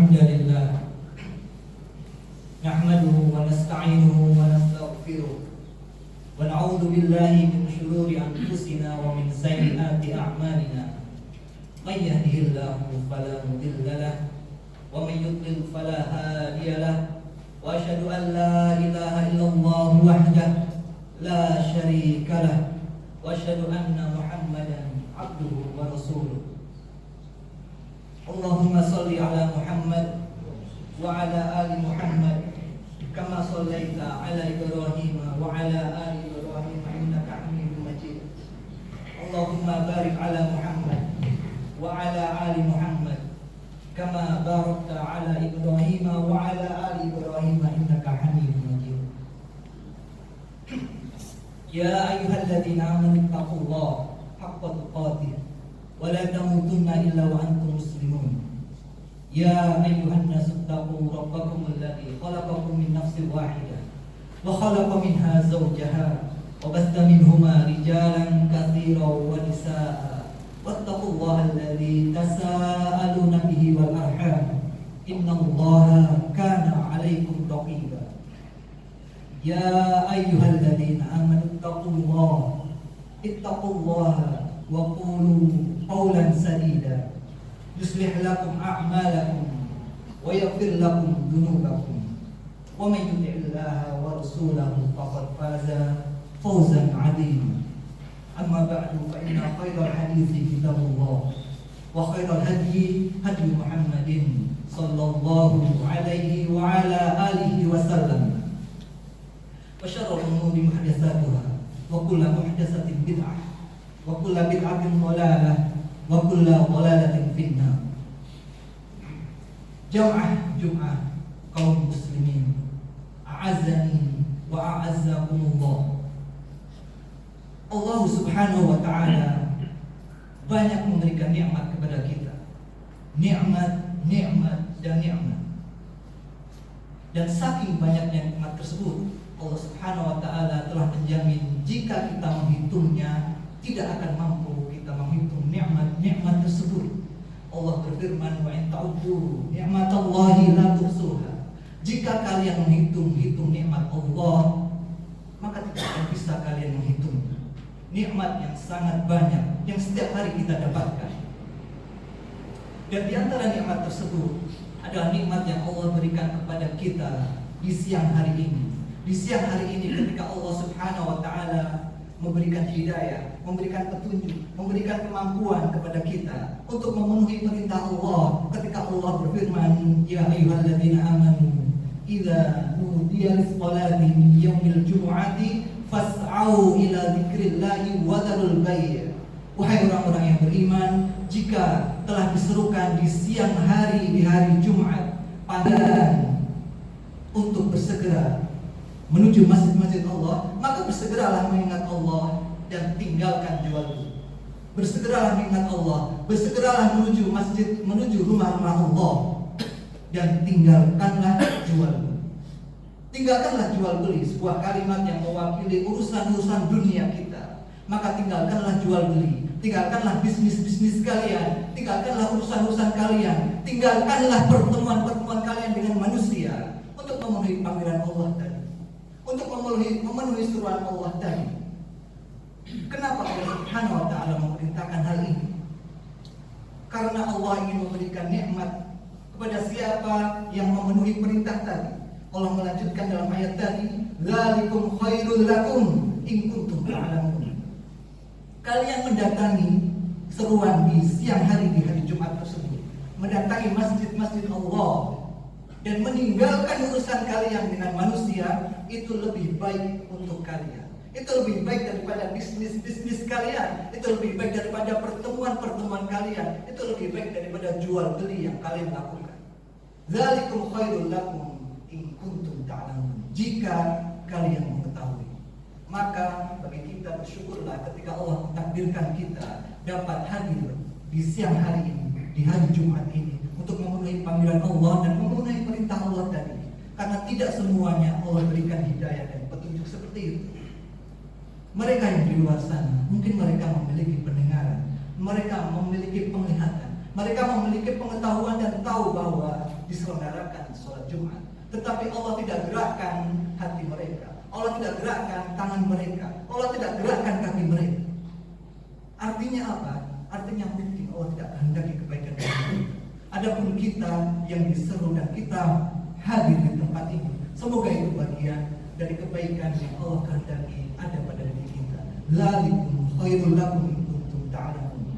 الحمد لله نحمده ونستعينه ونستغفره ونعوذ بالله من شرور أنفسنا ومن سيئات أعمالنا من يهده الله فلا مضل له ومن يضلل فلا هادي له وأشهد أن لا إله إلا الله وحده لا شريك له وأشهد أن محمدا عبده ورسوله اللهم صل على محمد وعلى آل محمد كما صليت على إبراهيم وعلى آل إبراهيم إنك حميد مجيد اللهم بارك على محمد وعلى آل محمد كما باركت على إبراهيم وعلى آل إبراهيم إنك حميد مجيد يا أيها الذين آمنوا اتقوا الله حق تقاته ولا تموتن إلا وأنتم مسلمون يا أيها الناس اتقوا ربكم الذي خلقكم من نفس واحدة وخلق منها زوجها وبث منهما رجالا كثيرا ونساء واتقوا الله الذي تساءلون به والأرحام إن الله كان عليكم رقيبا يا أيها الذين آمنوا اتقوا الله وقولوا قولا سديدا يصلح لكم أعمالكم ويغفر لكم ذنوبكم ومن يطع الله ورسوله فقد فاز فوزا عظيما أما بعد فإن خير الحديث كتاب الله وخير الهدي هدي محمد صلى الله عليه وعلى آله وسلم وشر الأمور محدثاتها وكل محدثة بدعة وكل بدعة ضلالة وكل ضلالة في النار. Jamaah Jumat kaum muslimin, a'azzani wa a'azzakumullah. Allah Subhanahu wa taala banyak memberikan nikmat kepada kita. Nikmat dan nikmat. Dan saking banyaknya nikmat tersebut, Allah Subhanahu wa taala telah menjamin jika kita menghitungnya tidak akan mampu kita menghitung nikmat tersebut. Allah berfirman, wa in ta'uddu ni'matallahi la tuhsuha. Jika kalian menghitung nikmat Allah, maka tidak akan bisa kalian menghitungnya. Nikmat yang sangat banyak yang setiap hari kita dapatkan. Dan di antara nikmat tersebut adalah nikmat yang Allah berikan kepada kita di siang hari ini. Di siang hari ini ketika Allah Subhanahu wa taala memberikan hidayah, memberikan petunjuk, memberikan kemampuan kepada kita untuk memenuhi perintah Allah. Ketika Allah berfirman, ya ayyuhalladzina amanu idza nudiya lis-sholati min yaumil jumu'ati fas'au ila dzikrillahi wa dzarul bai'. Wahai orang-orang yang beriman, jika telah diserukan di siang hari di hari Jumat, panggilan untuk bersegera menuju masjid-masjid Allah, maka bersegeralah mengingat Allah dan tinggalkan jual beli. Bersegeralah mengingat Allah, bersegeralah menuju masjid, menuju rumah-rumah Allah, dan tinggalkanlah jual beli. Tinggalkanlah jual beli, sebuah kalimat yang mewakili urusan-urusan dunia kita. Maka tinggalkanlah jual beli, tinggalkanlah bisnis-bisnis kalian, tinggalkanlah urusan-urusan kalian, tinggalkanlah pertemuan-pertemuan kalian dengan manusia untuk memenuhi panggilan Allah tadi. Untuk memenuhi seruan Allah tadi. Kenapa Allah Subhanahu wa taala memerintahkan hal ini? Karena Allah ingin memberikan nikmat kepada siapa yang memenuhi perintah tadi. Allah melanjutkan dalam ayat tadi, "Dzalikum khairul lakum in kuntum ta'lamun." Kalian mendatangi seruan di siang hari di hari Jumat tersebut, mendatangi masjid-masjid Allah dan meninggalkan urusan kalian dengan manusia, itu lebih baik untuk kalian. Itu lebih baik daripada bisnis-bisnis kalian. Itu lebih baik daripada pertemuan-pertemuan kalian. Itu lebih baik daripada jual beli yang kalian lakukan. Dzalikum khairul lakum in kuntum ta'lamun. Jika kalian mengetahui. Maka bagi kita bersyukurlah ketika Allah mentakdirkan kita dapat hadir di siang hari ini, di hari Jumat ini, untuk memenuhi panggilan Allah dan memenuhi perintah Allah tadi. Karena tidak semuanya Allah berikan hidayah dan petunjuk seperti itu. Mereka yang di luar sana, mungkin mereka memiliki pendengaran, mereka memiliki penglihatan, mereka memiliki pengetahuan dan tahu bahwa diselenggarakan sholat Jumat, tetapi Allah tidak gerakkan hati mereka, Allah tidak gerakkan tangan mereka, Allah tidak gerakkan kaki mereka. Artinya apa? Artinya mungkin Allah tidak kehendaki kebaikan dari mereka. Adapun kita yang diseru dan kita hadir di tempat ini, semoga itu bagian dari kebaikan yang Allah kehendaki ada pada diri kita. Dzalikum khairul lakum in kuntum ta'lamun.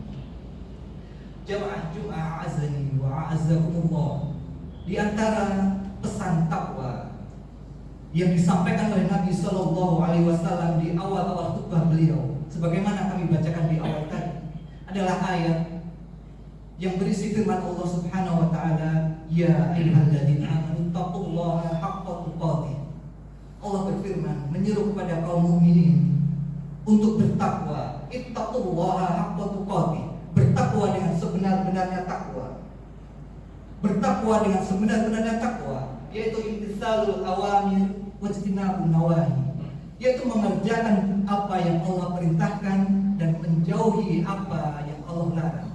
Jamaah Jumat azani wa a'azzakumullah. Di antara pesan takwa yang disampaikan oleh Nabi Shallallahu Alaihi Wasallam di awal-awal khutbah beliau, sebagaimana kami bacakan di awal tadi, adalah ayat yang berisi firman Allah Subhanahu Wa Taala, Ya ayyuhalladzina amanu taqullaha haqqa tuqatih. Allah berfirman menyeru kepada kaum mukminin untuk bertakwa. Ittaqullaha haqqa tuqatih. Bertakwa dengan sebenar-benarnya takwa. Bertakwa dengan sebenar-benarnya takwa, yaitu imtitsalul awamir wajtinabun nawahi, yaitu mengerjakan apa yang Allah perintahkan dan menjauhi apa yang Allah larang.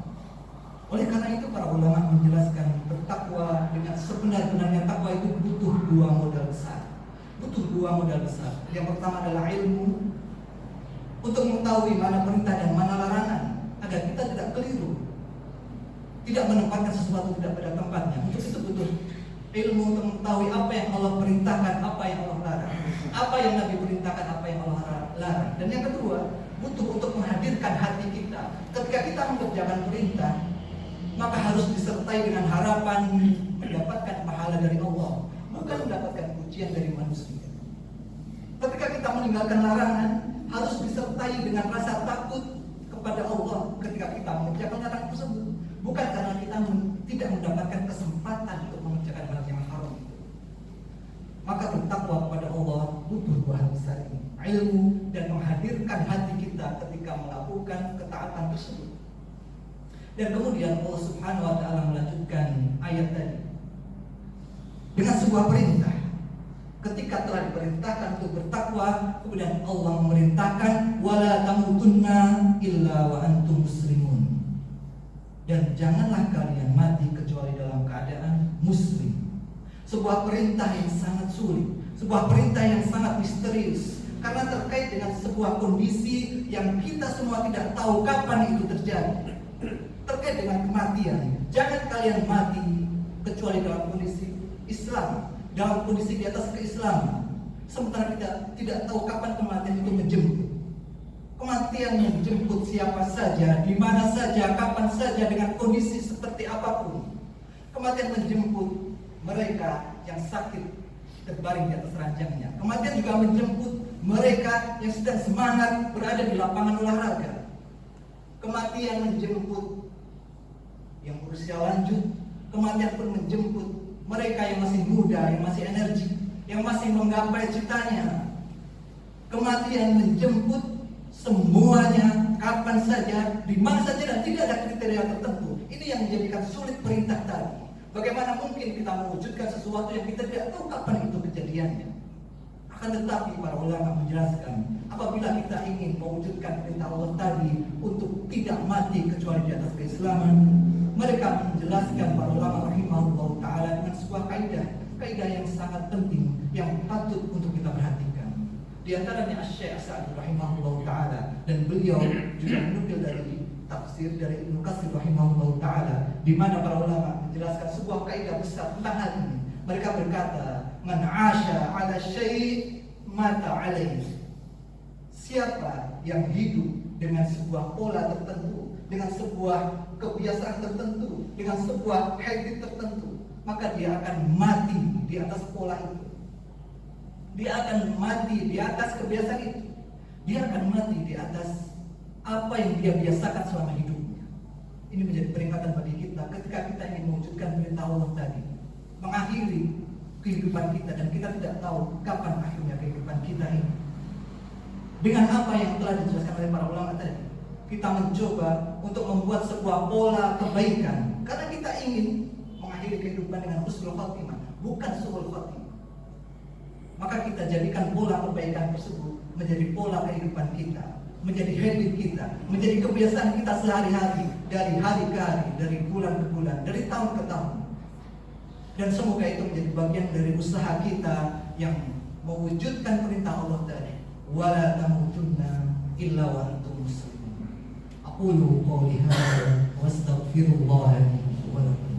Oleh karena itu para ulama menjelaskan bertakwa dengan sebenar-benarnya takwa itu butuh dua modal besar. Yang pertama adalah ilmu untuk mengetahui mana perintah dan mana larangan, agar kita tidak keliru, tidak menempatkan sesuatu tidak pada tempatnya. Untuk itu butuh ilmu untuk mengetahui apa yang Allah perintahkan, apa yang Allah larang, apa yang Nabi perintahkan, apa yang Allah larang. Dan yang kedua, butuh untuk menghadirkan hati kita. Ketika kita mengerjakan perintah, maka harus disertai dengan harapan mendapatkan pahala dari Allah, bukan mendapatkan pujian dari manusia. Ketika kita meninggalkan larangan, harus disertai dengan rasa takut kepada Allah ketika kita mengerjakan larangan tersebut, bukan karena kita tidak mendapatkan kesempatan untuk mengerjakan hal yang haram. Maka bertakwa kepada Allah butuh dua hal besar ini, ilmu dan menghadirkan hati kita ketika melakukan ketaatan tersebut. Dan kemudian Allah Subhanahu Wa Taala melanjutkan ayat tadi dengan sebuah perintah. Ketika telah diperintahkan untuk bertakwa, kemudian Allah memerintahkan wala tamutunna illa wa antum muslimun. Dan janganlah kalian mati kecuali dalam keadaan muslim. Sebuah perintah yang sangat sulit, sebuah perintah yang sangat misterius, karena terkait dengan sebuah kondisi yang kita semua tidak tahu kapan itu terjadi. Terkait dengan kematian, jangan kalian mati kecuali dalam kondisi Islam, dalam kondisi di atas keislaman. Sementara kita tidak tahu kapan kematian itu menjemput. Kematian menjemput siapa saja, di mana saja, kapan saja, dengan kondisi seperti apapun. Kematian menjemput mereka yang sakit terbaring di atas ranjangnya. Kematian juga menjemput mereka yang sedang semangat berada di lapangan olahraga. Kematian menjemput yang berusia lanjut. Kematian pun menjemput mereka yang masih muda, yang masih energi, yang masih menggapai citanya. Kematian menjemput semuanya, kapan saja, di mana saja, dan tidak ada kriteria tertentu. Ini yang menjadikan sulit perintah tadi. Bagaimana mungkin kita mewujudkan sesuatu yang kita tidak tahu kapan itu kejadiannya? Akan tetapi para ulama menjelaskan, apabila kita ingin mewujudkan perintah Allah tadi untuk tidak mati kecuali di atas keislaman, mereka menjelaskan para ulama rahimahullah ta'ala dengan sebuah kaidah yang sangat penting yang patut untuk kita perhatikan. Di antaranya Asy-Syaikh Sa'di rahimahullah ta'ala, dan beliau juga menukil dari tafsir dari Ibnu Katsir rahimahullah ta'ala, di mana para ulama menjelaskan sebuah kaidah besar tentang hal ini. Mereka berkata, man 'asha 'ala syai' mata 'alaihi. Siapa yang hidup dengan sebuah pola tertentu, dengan sebuah kebiasaan tertentu, dengan sebuah habit tertentu, maka dia akan mati di atas pola itu. Dia akan mati di atas kebiasaan itu. Dia akan mati di atas apa yang dia biasakan selama hidupnya. Ini menjadi peringatan bagi kita ketika kita ingin mewujudkan perintah Allah tadi, mengakhiri kehidupan kita, dan kita tidak tahu kapan akhirnya kehidupan kita ini. Dengan apa yang telah dijelaskan oleh para ulama tadi, kita mencoba untuk membuat sebuah pola kebaikan, karena kita ingin mengakhiri kehidupan dengan husnul khotimah, bukan su'ul khotimah. Maka kita jadikan pola kebaikan tersebut menjadi pola kehidupan kita, menjadi habit kita, menjadi kebiasaan kita sehari-hari, dari hari ke hari, dari bulan ke bulan, dari tahun ke tahun. Dan semoga itu menjadi bagian dari usaha kita yang mewujudkan perintah Allah tadi. Wala tamutunna illa wa antum muslimun. Aqulu qouli hadza wa astaghfirullah li wa lakum.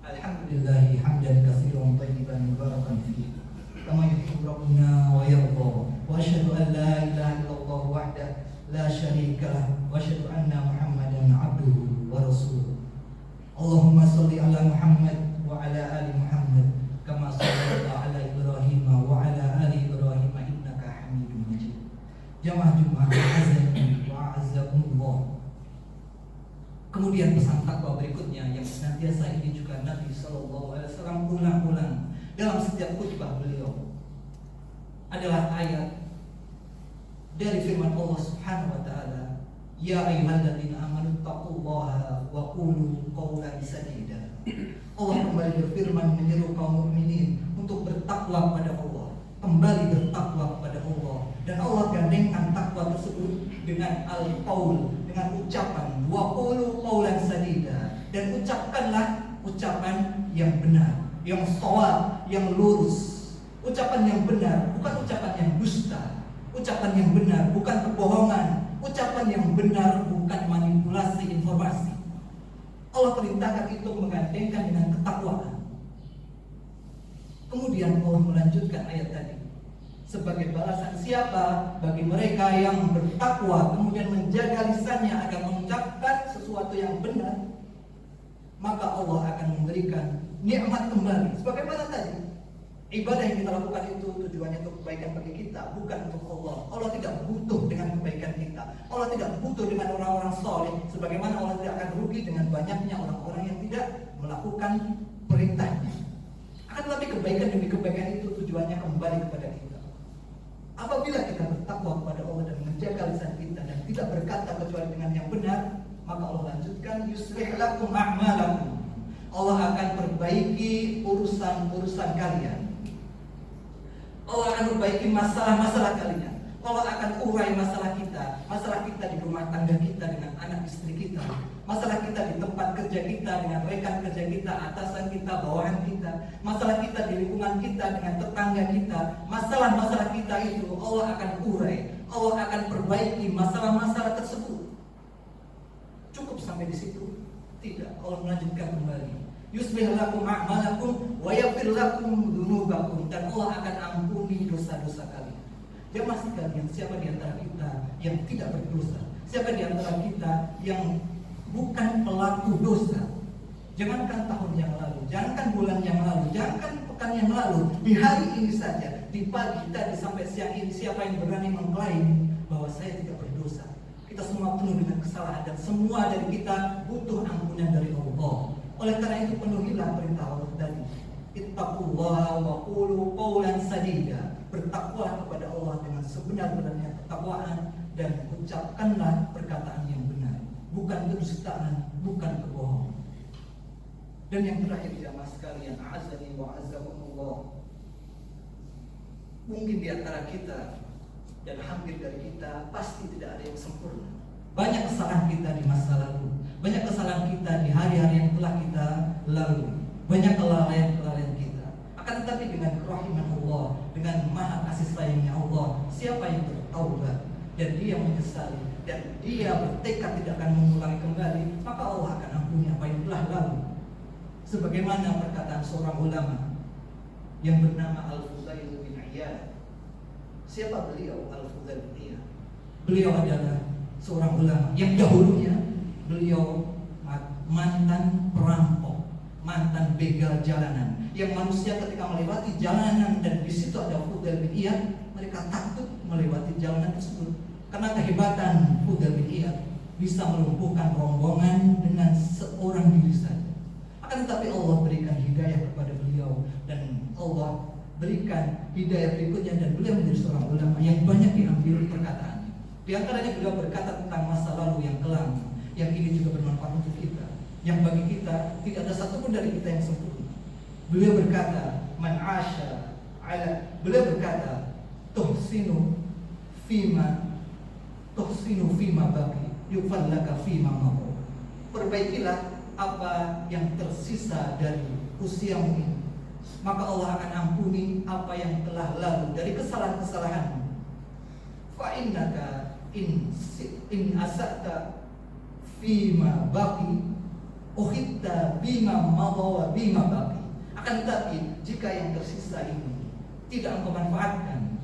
Alhamdulillah hamdan katsiran thayyiban mubarakan fihi kama yuhibbu rabbuna wa yarda. Wa asyhadu an la ilaha illallah wahdahu la syarika lah wa asyhadu anna Muhammadan abduhu wa rasuluh. Allahumma shalli ala Muhammad wa ala ali Muhammad kama shallaita ala Ibrahim wa ala ali Ibrahim innaka Hamidum Majid. Jamaah Jumat azani wa azzakumullah. Kemudian pesan takwa berikutnya yang senantiasa ini juga Nabi sallallahu alaihi wasallam ulang-ulang dalam setiap khutbah beliau adalah ayat dari firman Allah Subhanahu wa taala, ya ayyuhalladzina amanu taqullaha wa qulu qawlan sadida. Allah kembali berfirman menyeru kaum mukminin untuk bertakwa kepada Allah, kembali bertakwa kepada Allah, dan Allah gandengkan takwa tersebut dengan al-qaul, dengan ucapan wa qulu qawlan sadida, dan ucapkanlah ucapan yang benar, yang shawab, yang lurus. Ucapan yang benar, bukan ucapan yang dusta. Ucapan yang benar, bukan kebohongan. Ucapan yang benar, bukan manipulasi informasi. Allah perintahkan itu menggandengkan dengan ketakwaan. Kemudian Allah melanjutkan ayat tadi. Sebagai balasan siapa? Bagi mereka yang bertakwa, kemudian menjaga lisannya agar mengucapkan sesuatu yang benar, maka Allah akan memberikan nikmat kembali. Sebagaimana tadi, ibadah yang kita lakukan itu tujuannya untuk kebaikan bagi kita, bukan untuk Allah. Allah tidak butuh dengan kebaikan kita. Allah tidak butuh dengan orang-orang soleh. Sebagaimana Allah tidak akan rugi dengan banyaknya orang-orang yang tidak melakukan perintahnya. Akan tetapi kebaikan demi kebaikan itu tujuannya kembali kepada kita. Apabila kita bertakwa kepada Allah dan menjaga lisan kita dan tidak berkata kecuali dengan yang benar, maka Allah lanjutkan yuslih lakum a'malakum. Allah akan perbaiki urusan-urusan kalian. Allah akan perbaiki masalah-masalah kalian. Allah akan urai masalah kita di rumah tangga kita dengan anak istri kita, masalah kita di tempat kerja kita dengan rekan kerja kita, atasan kita, bawahan kita, masalah kita di lingkungan kita dengan tetangga kita. Masalah-masalah kita itu Allah akan urai, Allah akan perbaiki masalah-masalah tersebut. Cukup sampai di situ? Tidak, Allah melanjutkan kembali. Yuslih lakum a'malakum wa yaghfir lakum dzunubakum, dan Allah akan ampuni dosa-dosa kalian. Jemaah sekalian, siapa di antara kita yang tidak berdosa? Siapa di antara kita yang bukan pelaku dosa? Jangankan tahun yang lalu, jangankan bulan yang lalu, jangankan pekan yang lalu, di hari ini saja, di pagi tadi sampai siang ini, siapa yang berani mengklaim bahwa saya tidak berdosa? Kita semua penuh dengan kesalahan dan semua dari kita butuh ampunan dari Allah. Oleh karena itu penuhilah perintah Allah tadi. Ittaqullaha wa qulu qawlan sadida. Bertakwalah kepada Allah dengan sebenar-benarnya ketakwaan dan ucapkanlah perkataan yang benar, bukan kedustaan, bukan kebohongan. Dan yang terakhir jamaah sekalian, a'azzani wa a'azzakumullah. Mungkin di antara kita dan hampir dari kita pasti tidak ada yang sempurna. Banyak kesalahan kita di masa lalu, banyak kesalahan kita di hari-hari yang telah kita lalui, banyak kelalaian-kelalaian kita. Akan tetapi dengan kerahiman Allah, dengan maha kasih sayangnya Allah, siapa yang bertaubat dan dia menyesali dan dia bertekad tidak akan mengulangi kembali, maka Allah akan ampuni apa yang telah lalu. Sebagaimana perkataan seorang ulama yang bernama Al-Fudail bin Iyad. Siapa beliau? Al-Fudail bin Iyad. Beliau adalah seorang ulama yang dahulunya beliau mantan perampok, mantan begal jalanan, yang manusia ketika melewati jalanan dan di situ ada Fudail bin Iyad, mereka takut melewati jalanan tersebut karena kehebatan Fudail bin Iyad bisa melumpuhkan rombongan dengan seorang diri saja. Akan tetapi Allah berikan hidayah kepada beliau dan Allah berikan hidayah berikutnya dan beliau menjadi seorang ulama yang banyak diambil perkataannya. Di antaranya beliau berkata tentang masa lalu yang kelam, yang ini juga bermanfaat untuk kita, yang bagi kita tidak ada satupun dari kita yang sempurna. Beliau berkata, man asha ala, beliau berkata, tuhsinu fima tuhsinu fima baqi yufallaka fima madu. Perbaikilah apa yang tersisa dari usiamu ini, maka Allah akan ampuni apa yang telah lalu dari kesalahan-kesalahanmu. Fa innaka in asata fima baqi uhitta bima madha wa bima baqi. Akan tetapi jika yang tersisa ini tidak engkau manfaatkan,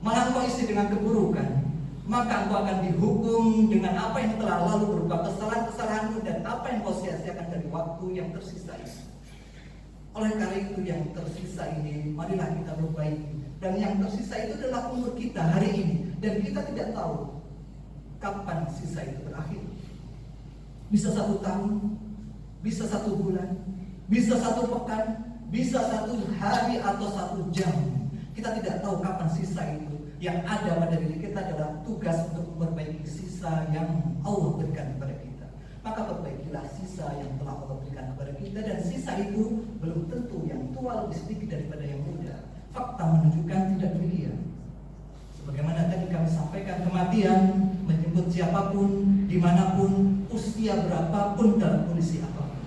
malah engkau isi dengan keburukan, maka engkau akan dihukum dengan apa yang telah lalu berupa kesalahan-kesalahanmu dan apa yang kau sia-siakan dari waktu yang tersisa ini. Oleh karena itu yang tersisa ini marilah kita perbaiki. Dan yang tersisa itu adalah umur kita hari ini, dan kita tidak tahu kapan sisa itu berakhir. Bisa 1 tahun, bisa 1 bulan, bisa 1 pekan, bisa 1 hari atau 1 jam. Kita tidak tahu kapan sisa itu. Yang ada pada diri kita adalah tugas untuk memperbaiki sisa yang Allah berikan kepada kita. Maka perbaikilah sisa yang telah Allah berikan kepada kita, dan sisa itu belum tentu yang tua lebih sedikit daripada yang muda. Fakta menunjukkan tidak demikian. Sebagaimana tadi kami sampaikan, kematian menjemput siapapun, dimanapun, usia berapapun, dalam kondisi apapun.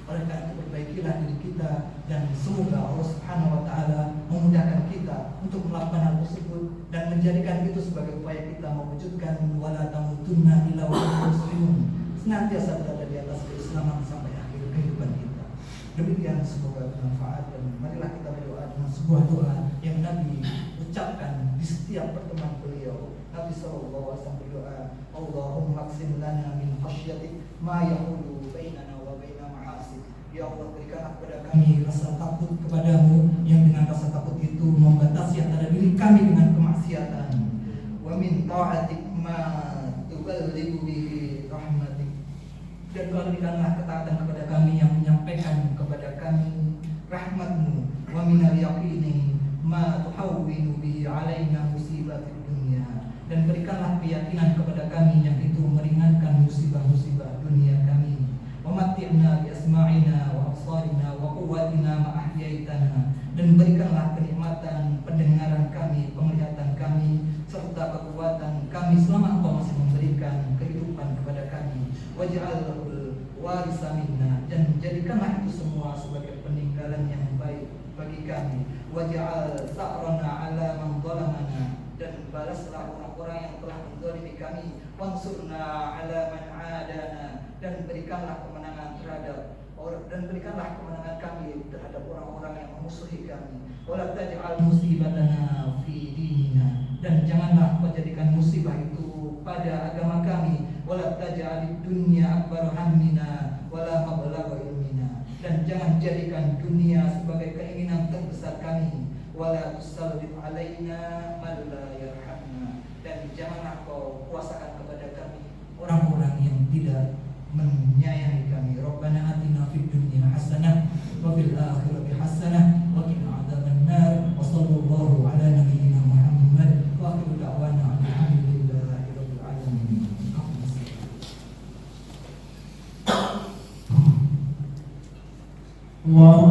Oleh karena itu perbaikilah diri kita, dan semoga Allah Subhanahu wa Ta'ala memudahkan kita untuk melakukan hal tersebut dan menjadikan itu sebagai upaya kita mewujudkan wala tamutunna illa wa antum muslimun, senantiasa berada di atas keislaman sampai akhir kehidupan kita. Demikian, semoga bermanfaat, dan marilah kita berdoa dengan sebuah doa yang Nabi ucapkan di setiap pertemuan beliau. Nabi SAW berdoa, Allahumma qsim lana min khasyatik ma yahulu bainana wa baina ma'asik. Ya Allah, berikanlah kepada kami rasa takut kepadamu, yang dengan rasa takut itu membatasi antara diri kami dengan kemaksiatan. Wa min ta'atik ma tuballighu bihi rahmatik. Dan berikanlah ketaatan kepada kami yang menyampaikan kepada kami rahmatmu. Wa minal yaqini ma tuhawwinu bihi alaina musibatid dunya. Dan berikanlah keyakinan kepada kami yang itu meringankan musibah-musibah dunia kami. Wa matti'na bi asma'ina wa absarina wa quwwatina ma ahyaitana. Dan berikanlah kenikmatan pendengaran kami, penglihatan kami, serta kekuatan kami selama Engkau masih memberikan kehidupan kepada kami. Waj'alhu warisa minna, dan jadikanlah itu semua sebagai peninggalan yang baik bagi kami. Waj'al sa'rana 'ala man zalamana, dan balaslah orang-orang yang telah menzalimi kami. Wansurna 'ala man 'adana, dan berikanlah kemenangan kami terhadap orang-orang yang memusuhi kami. Wala taj'al musibatana fi dinina, dan janganlah kau jadikan musibah itu pada agama kami. Wala taj'alid dunya akbar hammina wala mablagha ilmina, dan jangan jadikan dunia sebagai keinginan terbesar kami. Wala tusallit alaina man la yarhamna, dan janganlah kau kuasakan kepada kami orang-orang yang tidak menyayangi kami. Rabbana atina fid dunya hasanah wa fil akhirati hasanah wa qina adzabannar. Wa sallallahu ala nabiyyina Muhammad wa akhiru da'wana alhamdulillahi rabbil alamin. Allahu